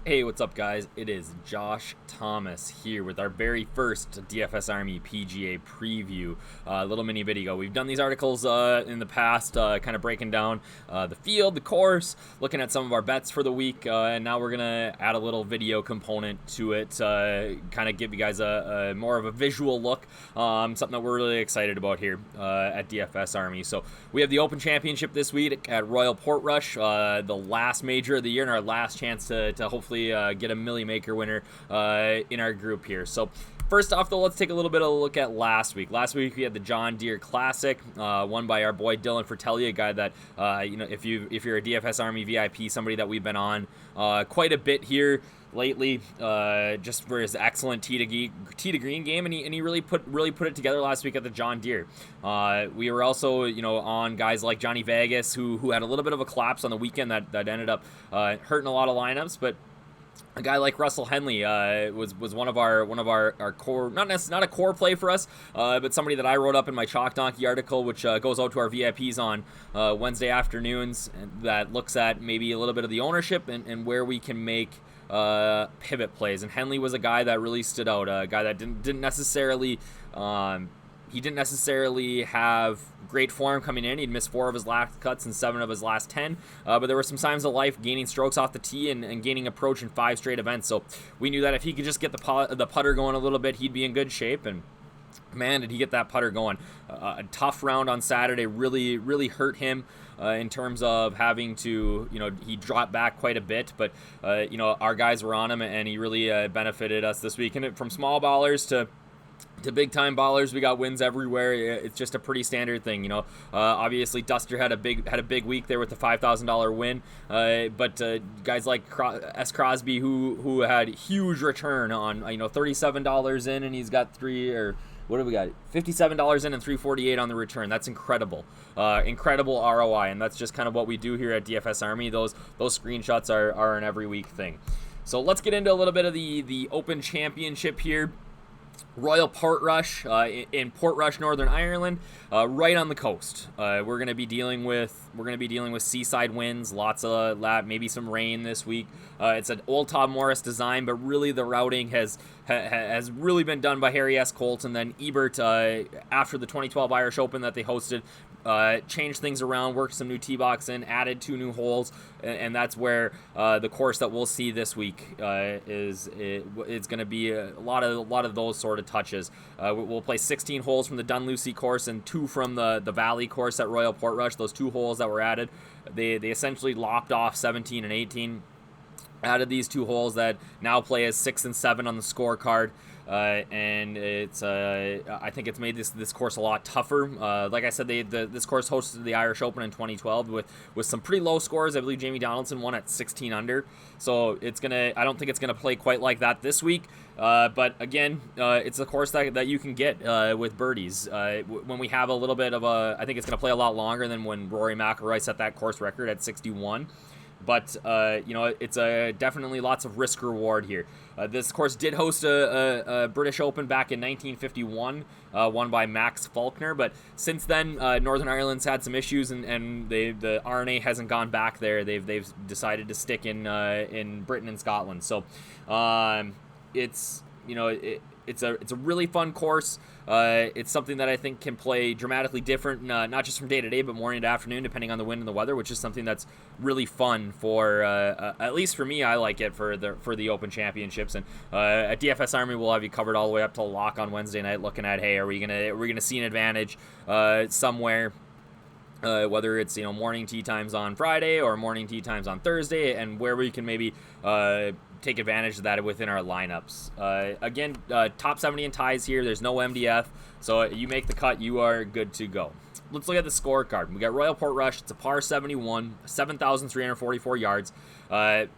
Hey, what's up, guys? It is Josh Thomas here with our very first DFS Army PGA preview, little mini video. We've done these articles in the past, kind of breaking down the field, the course, looking at some of our bets for the week, and now we're gonna add a little video component to it, kind of give you guys a more of a visual look, something that we're really excited about here at DFS Army. So we have the Open Championship this week at Royal Portrush, the last major of the year and our last chance to hopefully get a Millie Maker winner in our group here. So first off, though, let's take a little bit of a look at last week. Last week we had the John Deere Classic, won by our boy Dylan Fratelli, a guy that if you're a DFS Army VIP, somebody that we've been on quite a bit here lately, just for his excellent tee to green game, and he really put it together last week at the John Deere. We were also on guys like Johnny Vegas, who had a little bit of a collapse on the weekend that ended up hurting a lot of lineups, but a guy like Russell Henley was one of our core, not a core play for us, but somebody that I wrote up in my Chalk Donkey article, which goes out to our VIPs on Wednesday afternoons, that looks at maybe a little bit of the ownership and where we can make pivot plays. And Henley was a guy that really stood out, a guy that didn't necessarily have great form coming in. He'd missed 4 of his last cuts and 7 of his last 10, but there were some signs of life, gaining strokes off the tee and gaining approach in 5 straight events. So we knew that if he could just get the putter going a little bit, he'd be in good shape. And man, did he get that putter going. A tough round on Saturday really hurt him in terms of having to, he dropped back quite a bit, but our guys were on him, and he really benefited us this week. And from small ballers to big time ballers, we got wins everywhere. It's just a pretty standard thing, obviously Duster had a big week there with the $5,000 win, but guys like S. Crosby who had huge return on $37 in, and he's got what do we got? $57 in and $348 on the return. That's incredible. Incredible ROI, and that's just kind of what we do here at DFS Army. Those screenshots are an every week thing. So let's get into a little bit of the Open Championship here. Royal Portrush in Portrush, Northern Ireland, right on the coast. We're going to be dealing with seaside winds, lots of maybe some rain this week. It's an old Todd Morris design, but really the routing has really been done by Harry S. Colt, and then Ebert after the 2012 Irish Open that they hosted. Changed things around, worked some new tee box in, added 2 new holes, and that's where the course that we'll see this week it's going to be a lot of those sort of touches. We'll play 16 holes from the Dunlucy course and 2 from the Valley course at Royal Portrush. Those 2 holes that were added, they essentially lopped off 17 and 18. Added these 2 holes that now play as 6 and 7 on the scorecard. And it's I think it's made this course a lot tougher. Like I said, this course hosted the Irish Open in 2012 with some pretty low scores. I believe Jamie Donaldson won at 16 under. So I don't think it's gonna play quite like that this week. But again, it's a course that you can get with birdies. When we have a little bit of I think it's gonna play a lot longer than when Rory McIlroy set that course record at 61. But, it's definitely lots of risk reward here. This course did host a British Open back in 1951, won by Max Faulkner. But since then, Northern Ireland's had some issues, and the R&A hasn't gone back there. They've decided to stick in Britain and Scotland. So it's a really fun course. It's something that I think can play dramatically different, not just from day to day, but morning to afternoon, depending on the wind and the weather, which is something that's really fun for, at least for me. I like it for the Open Championships. And at DFS Army, we'll have you covered all the way up to lock on Wednesday night, looking at, hey, are we gonna see an advantage somewhere? Whether it's morning tee times on Friday or morning tee times on Thursday, and where we can maybe take advantage of that within our lineups. Again, top 70 in ties here. There's no MDF, so you make the cut, you are good to go. Let's look at the scorecard. We got Royal Portrush. It's a par 71, 7,344 yards.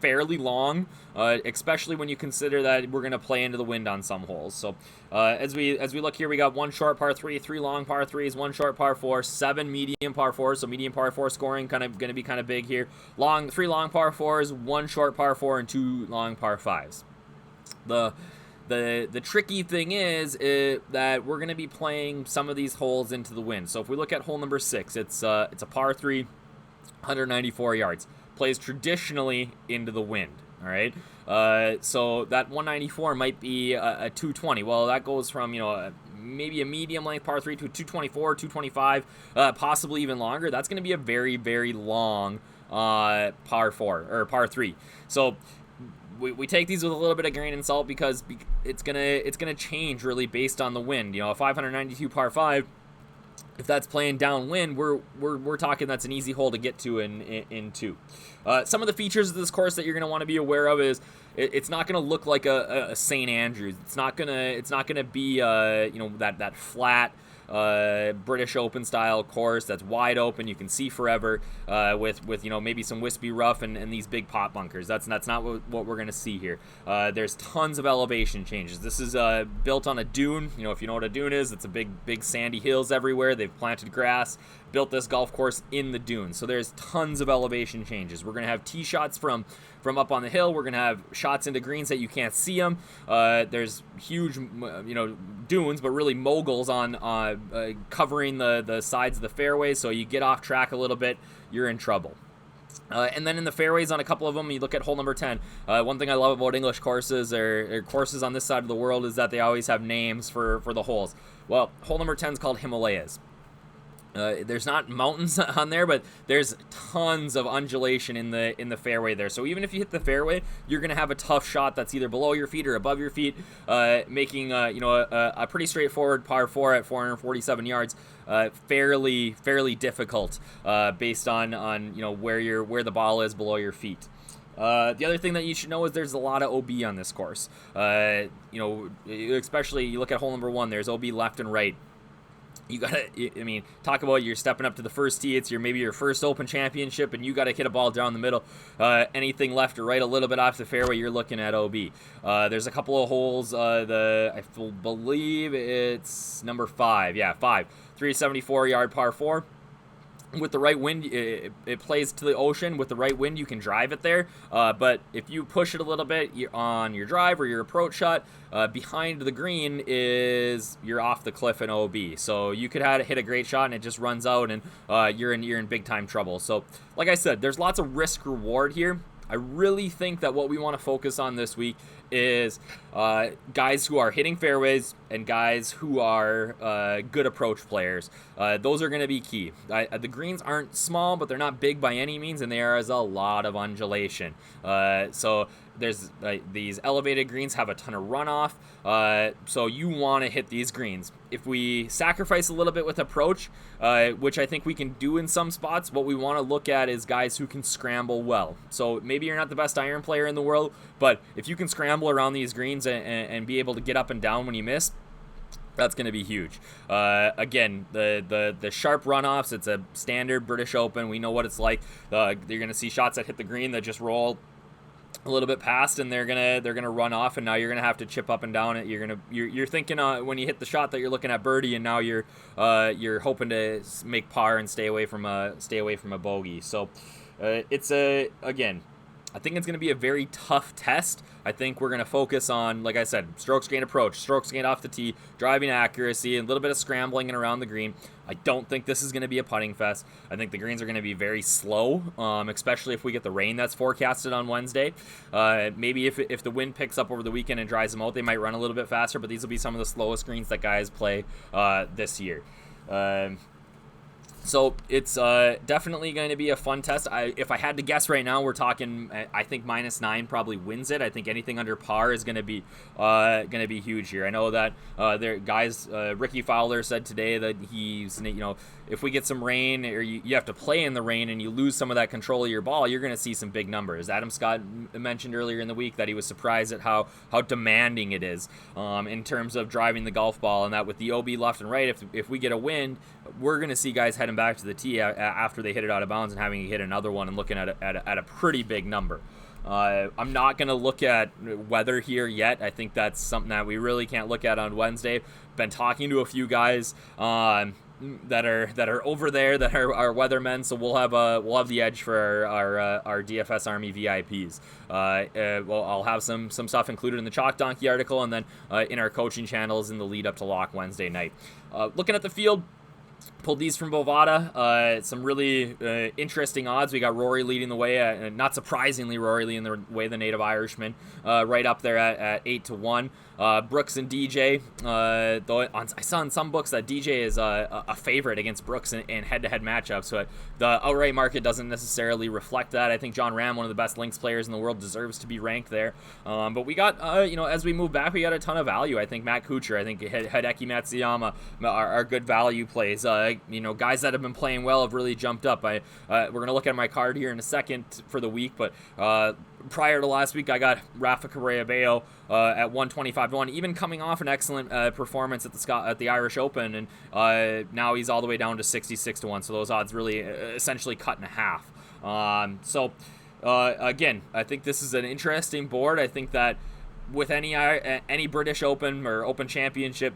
Fairly long, especially when you consider that we're going to play into the wind on some holes. So as we look here, we got 1 short par 3, 3 long par 3s, 1 short par 4, 7 medium par 4s. So medium par 4 scoring going to be kind of big here. 3 long par 4s, 1 short par 4, and 2 long par 5s. The tricky thing is that we're going to be playing some of these holes into the wind. So if we look at hole number 6, it's a par 3, 194 yards. Plays traditionally into the wind. All right. So that 194 might be a 220. Well, that goes from, maybe a medium length par 3 to 224, 225, possibly even longer. That's going to be a very, very long par 4 or par 3. So we take these with a little bit of grain of salt because it's gonna change really based on the wind. A 592 par 5, if that's playing downwind, we're talking that's an easy hole to get to in 2. Some of the features of this course that you're gonna want to be aware of is it's not gonna look like a St. Andrews. It's not gonna be that flat British Open style course that's wide open. You can see forever with maybe some wispy rough and these big pot bunkers. That's not what we're gonna see here. There's tons of elevation changes. This is built on a dune. If you know what a dune is, it's a big sandy hills everywhere. They've planted grass, built this golf course in the dunes. So there's tons of elevation changes. We're gonna have tee shots from up on the hill. We're gonna have shots into greens that you can't see them. There's huge dunes, but really moguls on covering the sides of the fairway. So you get off track a little bit, you're in trouble. And then in the fairways on a couple of them, you look at hole number 10. One thing I love about English courses or courses on this side of the world is that they always have names for the holes. Well, hole number 10 is called Himalayas. There's not mountains on there, but there's tons of undulation in the fairway there. So even if you hit the fairway, you're gonna have a tough shot that's either below your feet or above your feet, making a pretty straightforward par 4 at 447 yards fairly difficult based on where the ball is below your feet. The other thing that you should know is there's a lot of OB on this course. Especially you look at hole number 1. There's OB left and right. You gotta, talk about you're stepping up to the first tee. It's maybe your first Open Championship, and you gotta hit a ball down the middle. Anything left or right, a little bit off the fairway, you're looking at OB. There's a couple of holes. I believe it's number 5. Yeah, 5. 374 yard par 4. With the right wind, it plays to the ocean. With the right wind, you can drive it there. But if you push it a little bit on your drive or your approach shot, behind the green you're off the cliff in OB. So you could hit a great shot and it just runs out, and you're in big time trouble. So like I said, there's lots of risk reward here. I really think that what we want to focus on this week is guys who are hitting fairways and guys who are good approach players. Those are going to be key. The greens aren't small, but they're not big by any means, and there is a lot of undulation. So there's these elevated greens have a ton of runoff, so you want to hit these greens. If we sacrifice a little bit with approach, which I think we can do in some spots, what we want to look at is guys who can scramble well. So maybe you're not the best iron player in the world, but if you can scramble around these greens and be able to get up and down when you miss, that's going to be huge. Again, the sharp runoffs, it's a standard British Open. We know what it's like. You're going to see shots that hit the green that just roll a little bit past, and they're gonna run off, and now you're gonna have to chip up and down it. You're thinking when you hit the shot that you're looking at birdie, and now you're hoping to make par and stay away from a bogey. So again, I think it's going to be a very tough test. I think we're going to focus on, like I said, strokes gained approach, strokes gained off the tee, driving accuracy, and a little bit of scrambling and around the green. I don't think this is going to be a putting fest. I think the greens are going to be very slow, especially if we get the rain that's forecasted on Wednesday. Maybe if the wind picks up over the weekend and dries them out, they might run a little bit faster, but these will be some of the slowest greens that guys play this year. So it's definitely going to be a fun test. If I had to guess right now, we're talking, I think -9 probably wins it. I think anything under par is going to be huge here. I know that Ricky Fowler said today that he's, if we get some rain or you have to play in the rain and you lose some of that control of your ball, you're going to see some big numbers. Adam Scott mentioned earlier in the week that he was surprised at how demanding it is in terms of driving the golf ball, and that with the OB left and right, if we get a wind, we're going to see guys heading back to the tee after they hit it out of bounds and having to hit another one and looking at a pretty big number. I'm not going to look at weather here yet. I think that's something that we really can't look at on Wednesday. Been talking to a few guys that are over there that are weathermen, so we'll have the edge for our DFS Army VIPs. I'll have some stuff included in the Chalk Donkey article, and then in our coaching channels in the lead up to Lock Wednesday night. Looking at the field, Pulled these from Bovada. Some really interesting odds. We got Rory leading the way. Not surprisingly, Rory leading the way, the native Irishman, right up there at 8-1. Brooks and DJ. Though I saw in some books that DJ is a favorite against Brooks in head-to-head matchups. So the outright market doesn't necessarily reflect that. I think John Ram, one of the best links players in the world, deserves to be ranked there. But we got, as we move back, we got a ton of value. I think Matt Kuchar, I think Hideki Matsuyama are good value plays. Guys that have been playing well have really jumped up. We're going to look at my card here in a second for the week, but prior to last week, I got Rafa Cabrera-Bello at 125-1, even coming off an excellent performance at the Irish Open, and now he's all the way down to 66-1. So those odds really essentially cut in half. Again, I think this is an interesting board. I think that with any British Open or Open Championship,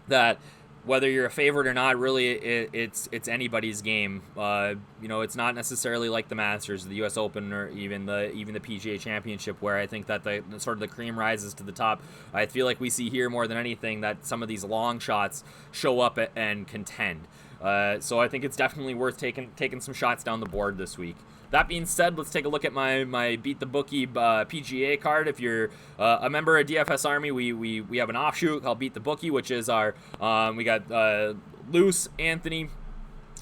that whether you're a favorite or not, really, it's anybody's game. It's not necessarily like the Masters, the U.S. Open, or even the PGA Championship, where I think that the sort of the cream rises to the top. I feel like we see here more than anything that some of these long shots show up and contend. So I think it's definitely worth taking some shots down the board this week. That being said, let's take a look at my Beat the Bookie PGA card. If you're a member of DFS Army, we have an offshoot called Beat the Bookie, which is our we got Luce, Anthony,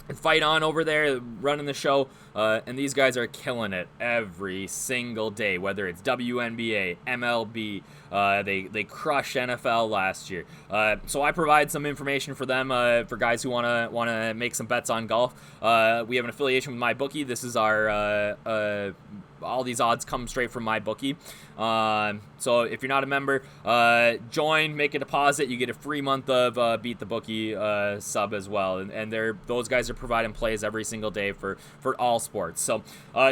and Fight On over there running the show, and these guys are killing it every single day, whether it's WNBA, MLB. They crushed NFL last year, so I provide some information for them, for guys who want to make some bets on golf. We have an affiliation with MyBookie. This is our all these odds come straight from MyBookie. So if you're not a member, join, make a deposit. You get a free month of Beat the Bookie sub as well. And those guys are providing plays every single day for all sports. So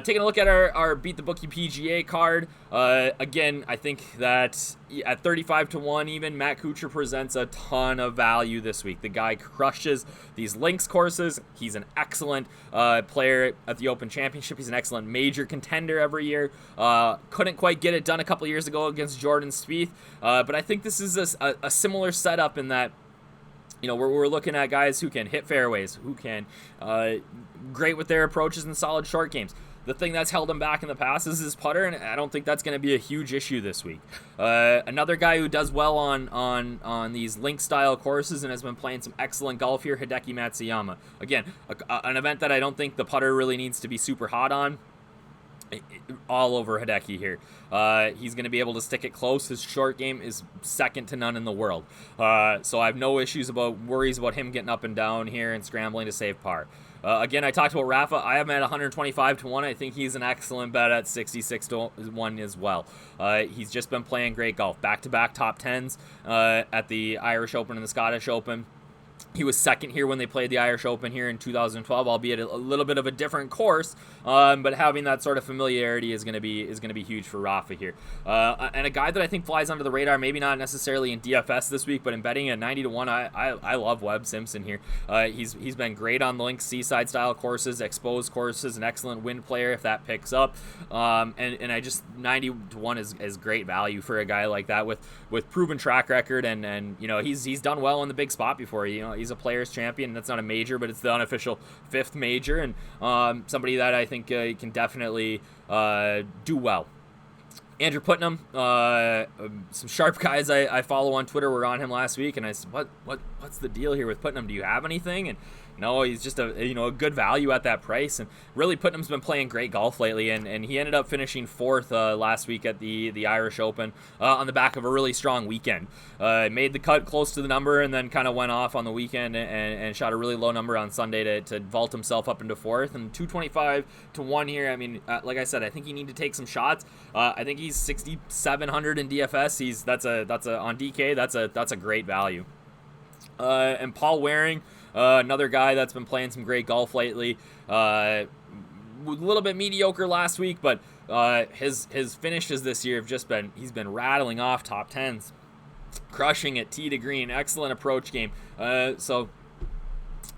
taking a look at our Beat the Bookie PGA card. Again, I think that at 35-1 even, Matt Kuchar presents a ton of value this week. The guy crushes these links courses. He's an excellent player at the Open Championship. He's an excellent major contender every year. Couldn't quite get it done a couple years ago against Jordan Spieth, but I think this is a similar setup in that we're looking at guys who can hit fairways, who can great with their approaches and solid short games. The thing that's held him back in the past is his putter, and I don't think that's going to be a huge issue this week. Another guy who does well on these link style courses and has been playing some excellent golf here, Hideki Matsuyama. Again, an event that I don't think the putter really needs to be super hot on. All over Hideki here. He's going to be able to stick it close. His short game is second to none in the world. So I have no worries about him getting up and down here and scrambling to save par. Again, I talked about Rafa. I have him at 125-1. I think he's an excellent bet at 66-1 as well. He's just been playing great golf. Back-to-back top 10s at the Irish Open and the Scottish Open. He was second here when they played the Irish Open here in 2012, albeit a little bit of a different course, but having that sort of familiarity is going to be huge for Rafa here. And a guy that I think flies under the radar, maybe not necessarily in DFS this week, but in betting at 90-1, I love Webb Simpson here. He's been great on the links, seaside style courses, exposed courses, an excellent wind player if that picks up. And I just 90-1 is great value for a guy like that with proven track record, and he's done well in the big spot before. He's a Players Champion. That's not a major, but it's the unofficial 5th major, and somebody that I think can definitely do well. Andrew Putnam, some sharp guys I follow on Twitter were on him last week, and I said, what's the deal here with Putnam? Do you have anything? And no, he's just a good value at that price, and really Putnam's been playing great golf lately, and he ended up finishing 4th last week at the Irish Open on the back of a really strong weekend. Made the cut close to the number, and then kind of went off on the weekend and shot a really low number on Sunday to vault himself up into 4th, and 225-1 here. I mean, like I said, I think you need to take some shots. I think he's 6,700 in DFS. That's on DK. That's a great value. And Paul Waring, another guy that's been playing some great golf lately. A little bit mediocre last week, but his finishes this year have he's been rattling off top 10s, crushing it tee to green, excellent approach game. So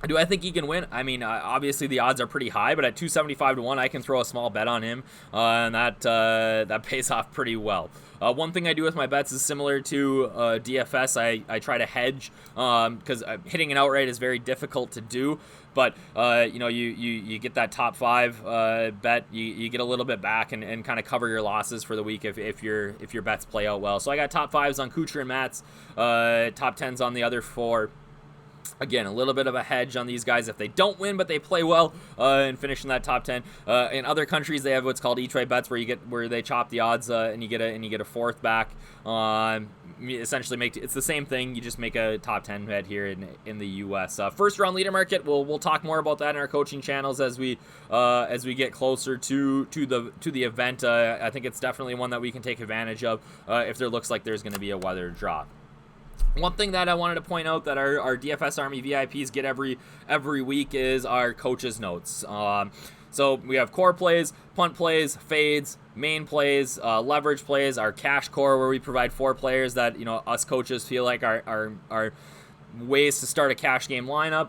Do I think he can win? I mean, obviously the odds are pretty high, but at 275 to 1, I can throw a small bet on him, and that pays off pretty well. One thing I do with my bets is similar to DFS. I try to hedge because hitting an outright is very difficult to do. But you get that top 5 bet, you get a little bit back and kind of cover your losses for the week if your bets play out well. So I got top 5s on Kuchar and Mats, top 10s on the other 4. Again, a little bit of a hedge on these guys if they don't win, but they play well and finish in that top 10. In other countries, they have what's called each way bets, where they chop the odds and you get a 4th back. Essentially, it's the same thing. You just make a top 10 bet here in the U.S. First round leader market. We'll talk more about that in our coaching channels as we get closer to the event. I think it's definitely one that we can take advantage of if there looks like there's going to be a weather drop. One thing that I wanted to point out that our DFS Army VIPs get every week is our coaches' notes. So we have core plays, punt plays, fades, main plays, leverage plays, our cash core where we provide 4 players that us coaches feel like are ways to start a cash game lineup,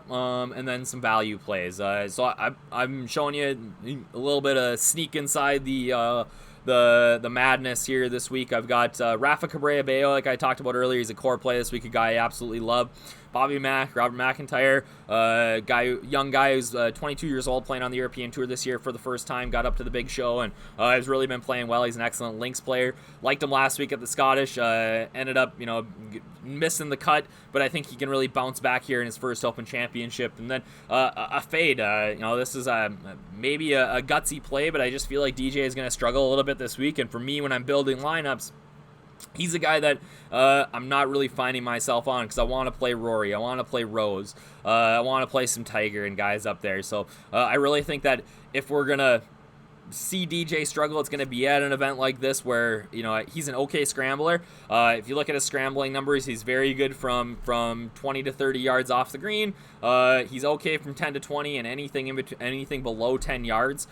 and then some value plays. So I'm showing you a little bit of sneak inside the madness here this week. I've got Rafa Cabrera-Bello, like I talked about earlier. He's a core play this week, a guy I absolutely love. Bobby Mack, Robert McIntyre, young guy who's 22 years old, playing on the European Tour this year for the first time, got up to the big show, and has really been playing well. He's an excellent links player. Liked him last week at the Scottish. Ended up, missing the cut, but I think he can really bounce back here in his first Open Championship. And then a fade. This is maybe a gutsy play, but I just feel like DJ is going to struggle a little bit this week. And for me, when I'm building lineups, he's a guy that I'm not really finding myself on because I want to play Rory. I want to play Rose. I want to play some Tiger and guys up there. So I really think that if we're going to see DJ struggle, it's going to be at an event like this where he's an okay scrambler. If you look at his scrambling numbers, he's very good from 20 to 30 yards off the green. He's okay from 10 to 20, and anything below 10 yards,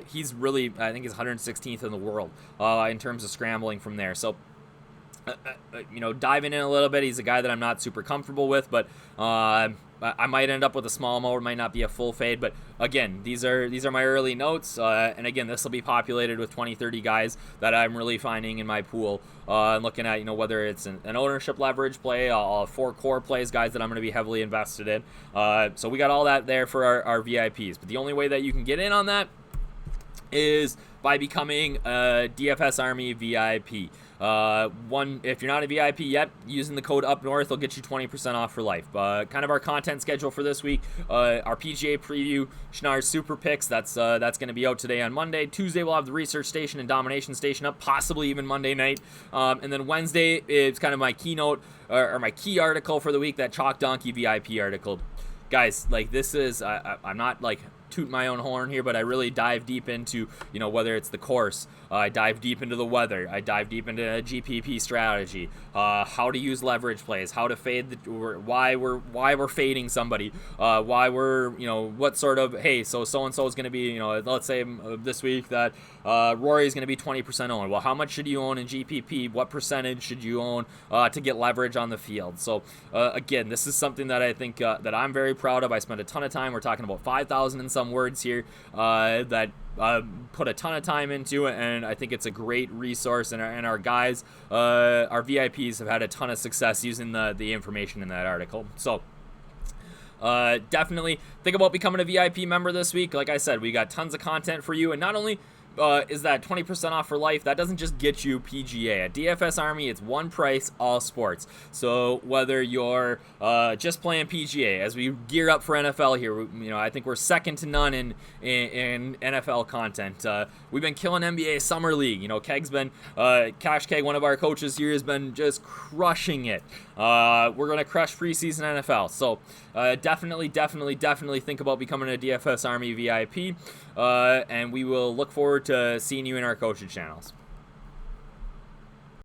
he's really, I think, he's 116th in the world in terms of scrambling from there. So diving in a little bit, he's a guy that I'm not super comfortable with, but I might end up with a small mold. It might not be a full fade, but again, these are my early notes, and again, this will be populated with 20-30 guys that I'm really finding in my pool, and looking at whether it's an ownership leverage play, 4 core plays, guys that I'm going to be heavily invested in. So we got all that there for our VIPs, but the only way that you can get in on that is by becoming a DFS Army VIP. If you're not a VIP yet, using the code UPNORTH will get you 20% off for life. Kind of our content schedule for this week: our PGA preview, Schnarr's Super Picks. That's going to be out today on Monday. Tuesday we'll have the Research Station and Domination Station up, possibly even Monday night. And then Wednesday is kind of my keynote or my key article for the week, that Chalk Donkey VIP article. Guys, this is I'm not toot my own horn here, but I really dive deep into whether it's the course, I dive deep into the weather, I dive deep into a GPP strategy, how to use leverage plays, how to fade why we're fading somebody, why we're what sort of, hey, so and so is going to be, let's say this week that Rory is going to be 20% owned. Well, how much should you own in GPP? What percentage should you own to get leverage on the field? So again, this is something that I think that I'm very proud of. I spent a ton of time. We're talking about 5,000 and some words here that put a ton of time into it, and I think it's a great resource, and our guys, our VIPs, have had a ton of success using the information in that article. So definitely think about becoming a VIP member this week. Like I said, we got tons of content for you, and not only is that 20% off for life, that doesn't just get you PGA. At DFS Army, it's one price, all sports. So whether you're just playing PGA, as we gear up for NFL here, I think we're second to none in NFL content. We've been killing NBA Summer League. Keg's been, Cash Keg, one of our coaches here, has been just crushing it. We're going to crush preseason NFL. So definitely think about becoming a DFS Army VIP. And we will look forward to seeing you in our coaching channels.